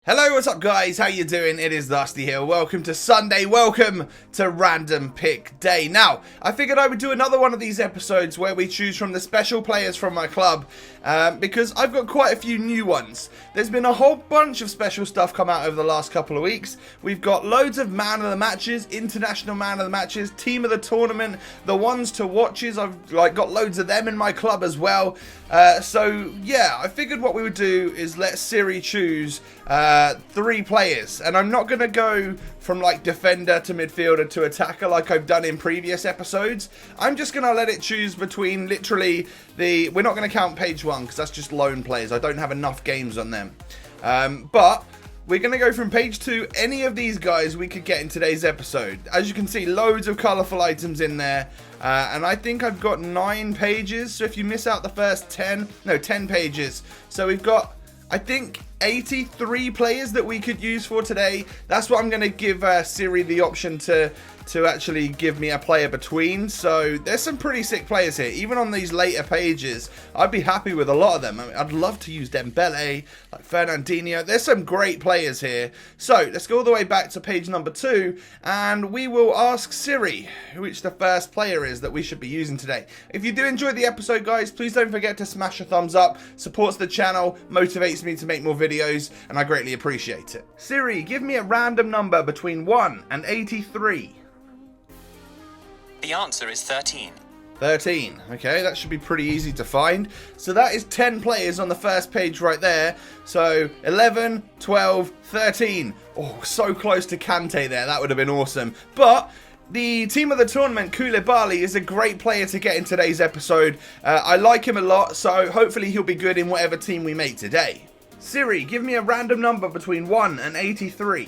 Hello, what's up guys? How you doing? It is Dusty here. Welcome to Sunday. Welcome to Random Pick Day. Now, I figured I would do another one of these episodes where we choose from the special players from my club because I've got quite a few new ones. There's been a whole bunch of special stuff come out over the last couple of weeks. We've got loads of man of the matches, international man of the matches, team of the tournament, the ones to watches. I've got loads of them in my club as well. So yeah, I figured what we would do is let Siri choose 3 players, and I'm not going to go from like defender to midfielder to attacker like I've done in previous episodes. I'm just going to let it choose between literally we're not going to count page 1 because that's just lone players. I don't have enough games on them. But we're going to go from page 2, any of these guys we could get in today's episode. As you can see, loads of colourful items in there. And I think I've got 9 pages. So if you miss out the first 10 pages. So we've got, I think, 83 players that we could use for today. That's what I'm going to give Siri the option to actually give me a player between. So there's some pretty sick players here. Even on these later pages, I'd be happy with a lot of them. I mean, I'd love to use Dembele, like Fernandinho. There's some great players here. So let's go all the way back to page number 2, and we will ask Siri which the first player is that we should be using today. If you do enjoy the episode, guys, please don't forget to smash a thumbs up. Supports the channel, motivates me to make more videos, and I greatly appreciate it. Siri, give me a random number between 1 and 83. The answer is 13. 13. Okay, that should be pretty easy to find. So that is 10 players on the first page right there. So 11, 12, 13. Oh, so close to Kante there. That would have been awesome. But the team of the tournament, Koulibaly, is a great player to get in today's episode. I like him a lot, so hopefully he'll be good in whatever team we make today. Siri, give me a random number between 1 and 83.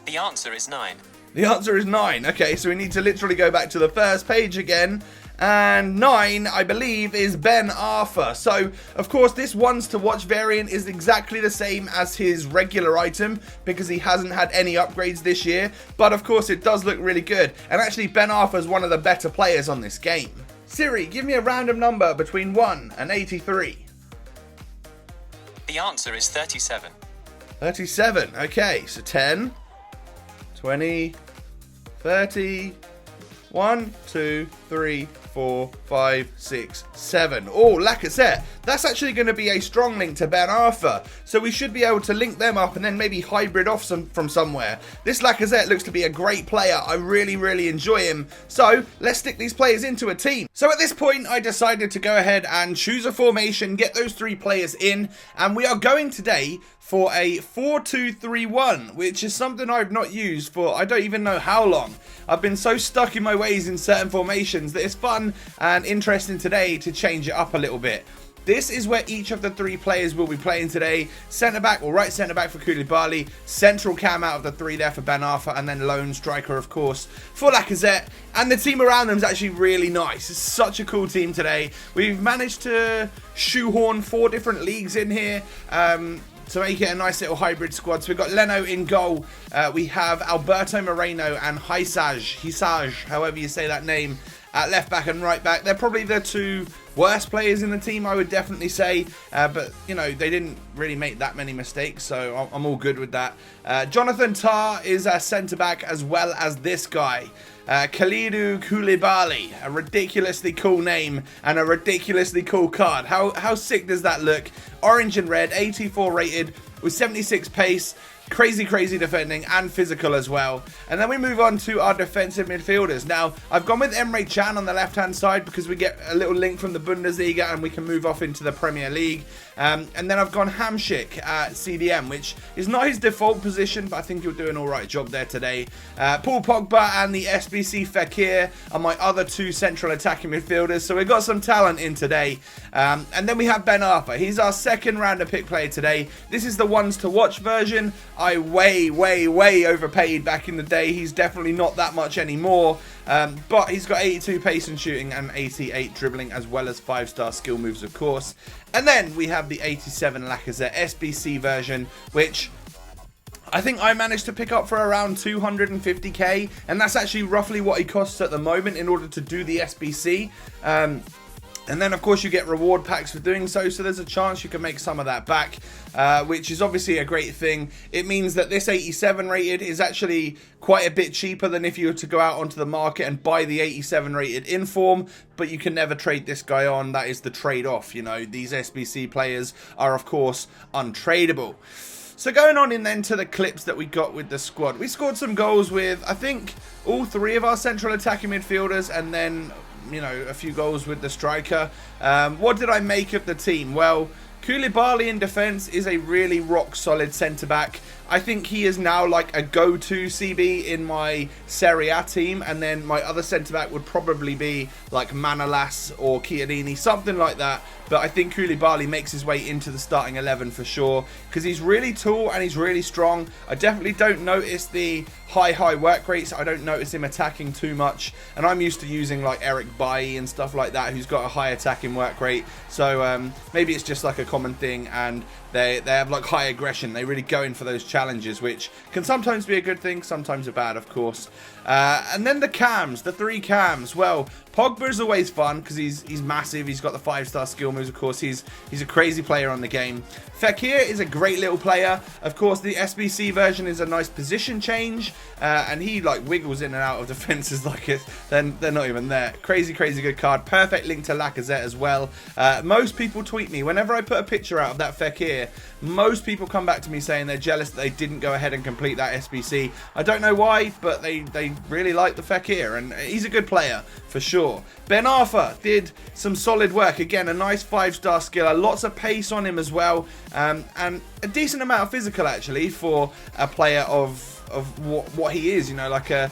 The answer is 9. The answer is 9. Okay, so we need to literally go back to the first page again. And 9, I believe, is Ben Arthur. So, of course, this ones to watch variant is exactly the same as his regular item because he hasn't had any upgrades this year. But, of course, it does look really good. And actually, Ben Arthur is one of the better players on this game. Siri, give me a random number between 1 and 83. The answer is 37. 37. Okay, so 10, 20, 30, 1, 2, 3, 4, 5, 6, 7. Oh, Lacazette. That's actually going to be a strong link to Ben Arthur. So we should be able to link them up and then maybe hybrid off from somewhere. This Lacazette looks to be a great player. I really, really enjoy him. So let's stick these players into a team. So at this point, I decided to go ahead and choose a formation, get those 3 players in, and we are going today for a 4-2-3-1, which is something I've not used for I don't even know how long. I've been so stuck in my ways in certain formations that it's fun and interesting today to change it up a little bit. This is where each of the 3 players will be playing today. Centre-back or right centre-back for Koulibaly. Central cam out of the 3 there for Ben Arthur. And then lone striker, of course, for Lacazette. And the team around them is actually really nice. It's such a cool team today. We've managed to shoehorn 4 different leagues in here. To make it a nice little hybrid squad. So we've got Leno in goal. We have Alberto Moreno and Hisage, however you say that name, at left back and right back. They're probably the 2 worst players in the team, I would definitely say. But, you know, they didn't really make that many mistakes, so I'm all good with that. Jonathan Tah is a centre-back as well as this guy. Kalidou Koulibaly, a ridiculously cool name and a ridiculously cool card. How sick does that look? Orange and red, 84 rated with 76 pace. Crazy defending and physical as well. And then we move on to our defensive midfielders. Now, I've gone with Emre Can on the left-hand side because we get a little link from the Bundesliga and we can move off into the Premier League. And then I've gone Hamšík at CDM, which is not his default position, but I think he'll do an alright job there today. Paul Pogba and the SBC Fekir are my other 2 central attacking midfielders, so we've got some talent in today. And then we have Ben Arthur. He's our second random pick player today. This is the ones to watch version. I way overpaid back in the day. He's definitely not that much anymore. But he's got 82 pace and shooting and 88 dribbling as well as 5-star skill moves, of course. And then we have the 87 Lacazette SBC version, which I think I managed to pick up for around 250k, and that's actually roughly what he costs at the moment in order to do the SBC. And then, of course, you get reward packs for doing so, so there's a chance you can make some of that back, which is obviously a great thing. It means that this 87 rated is actually quite a bit cheaper than if you were to go out onto the market and buy the 87 rated inform, but you can never trade this guy on. That is the trade-off, you know. These SBC players are, of course, untradeable. So going on in then to the clips that we got with the squad. We scored some goals with, I think, all 3 of our central attacking midfielders, and then, you know, a few goals with the striker. What did I make of the team? Well, Koulibaly in defence is a really rock-solid centre-back. I think he is now like a go-to CB in my Serie A team, and then my other centre-back would probably be like Manolas or Chiellini, something like that. But I think Koulibaly makes his way into the starting 11 for sure, because he's really tall and he's really strong. I definitely don't notice the high work rates. I don't notice him attacking too much, and I'm used to using like Eric Bailly and stuff like that, who's got a high attacking work rate. So maybe it's just like a common thing, and they have like high aggression. They really go in for those challenges, which can sometimes be a good thing, sometimes a bad, of course. And then the cams, the 3 cams. Well, Pogba is always fun because he's massive. He's got the 5-star skill moves, of course. He's a crazy player on the game. Fekir is a great little player. Of course, the SBC version is a nice position change, and he like wiggles in and out of defenses like they're not even there. Crazy good card. Perfect link to Lacazette as well. Most people tweet me whenever I put a picture out of that Fekir. Most people come back to me saying they're jealous that they didn't go ahead and complete that SBC. I don't know why, but they really like the Fekir, and he's a good player for sure. Ben Arfa did some solid work. Again, a nice 5-star skill. Lots of pace on him as well, and a decent amount of physical actually for a player of what he is, you know, like a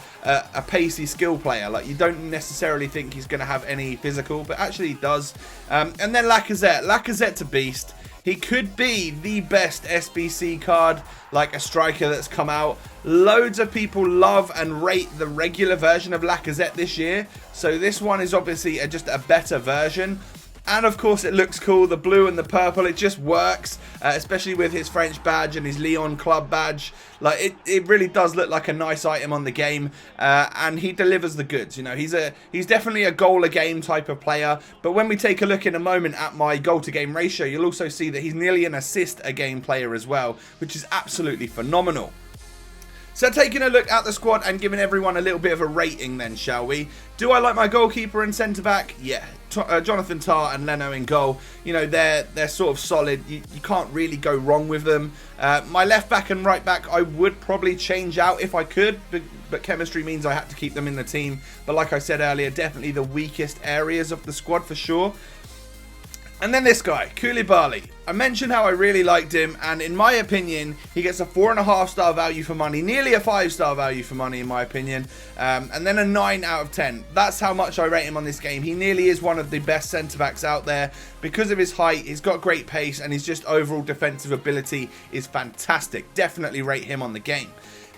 pacey skill player. Like, you don't necessarily think he's going to have any physical, but actually he does. And then Lacazette's a beast. He could be the best SBC card, like a striker that's come out. Loads of people love and rate the regular version of Lacazette this year, so this one is obviously just a better version. And of course it looks cool, the blue and the purple, it just works, especially with his French badge and his Lyon club badge. Like, it really does look like a nice item on the game, and he delivers the goods. You know, he's definitely a goal a game type of player, but when we take a look in a moment at my goal to game ratio, you'll also see that he's nearly an assist a game player as well, which is absolutely phenomenal. So taking a look at the squad and giving everyone a little bit of a rating then, shall we? Do I like my goalkeeper and centre-back? Yeah. Jonathan Tah and Leno in goal. You know, they're sort of solid. You can't really go wrong with them. My left-back and right-back I would probably change out if I could, but chemistry means I had to keep them in the team. But like I said earlier, definitely the weakest areas of the squad for sure. And then this guy, Koulibaly. I mentioned how I really liked him, and in my opinion, he gets a 4.5-star value for money, nearly a 5-star value for money in my opinion, and then a 9 out of 10. That's how much I rate him on this game. He nearly is one of the best centre-backs out there because of his height. He's got great pace, and his just overall defensive ability is fantastic. Definitely rate him on the game.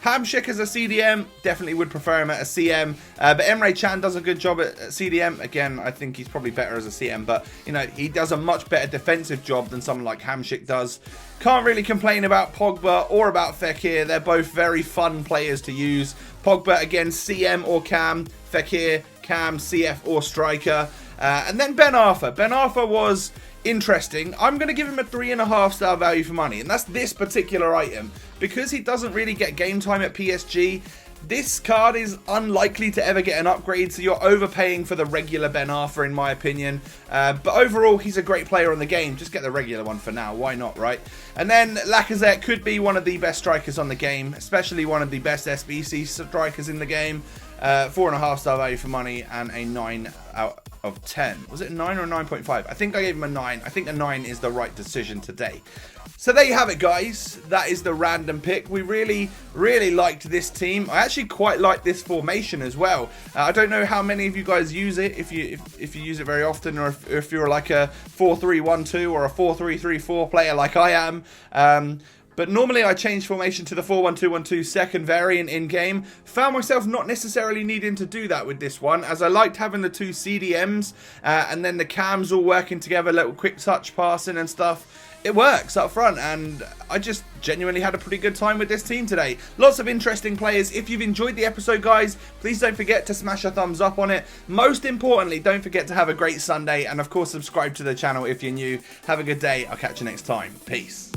Hamsik as a CDM, definitely would prefer him at a CM, but Emre Can does a good job at CDM. Again, I think he's probably better as a CM, but you know, he does a much better defensive job than someone like Hamsik does. Can't really complain about Pogba or about Fekir. They're both very fun players to use. Pogba, again, CM or Cam. Fekir, Cam, CF or striker. And then Ben Arfa. Ben Arfa was interesting. I'm going to give him a 3.5-star value for money, and that's this particular item. Because he doesn't really get game time at PSG, this card is unlikely to ever get an upgrade, so you're overpaying for the regular Ben Arfa in my opinion. But overall, he's a great player on the game. Just get the regular one for now. Why not, right? And then Lacazette could be one of the best strikers on the game, especially one of the best SBC strikers in the game. 4.5-star value for money and a 9 out of 10. Was it a 9 or a 9.5? I think I gave him a 9. I think a 9 is the right decision today. So there you have it, guys. That is the random pick. We really liked this team. I actually quite like this formation as well. I don't know how many of you guys use it, if you use it very often, or if you're like a 4-3-1-2 or a 4-3-3-4 player like I am. But normally I change formation to the 4-1-2-1-2 second variant in-game. Found myself not necessarily needing to do that with this one, as I liked having the 2 CDMs and then the cams all working together, little quick touch passing and stuff. it works up front, and I just genuinely had a pretty good time with this team today. Lots of interesting players. If you've enjoyed the episode, guys, please don't forget to smash a thumbs up on it. Most importantly, don't forget to have a great Sunday, and of course subscribe to the channel if you're new. Have a good day. I'll catch you next time. Peace.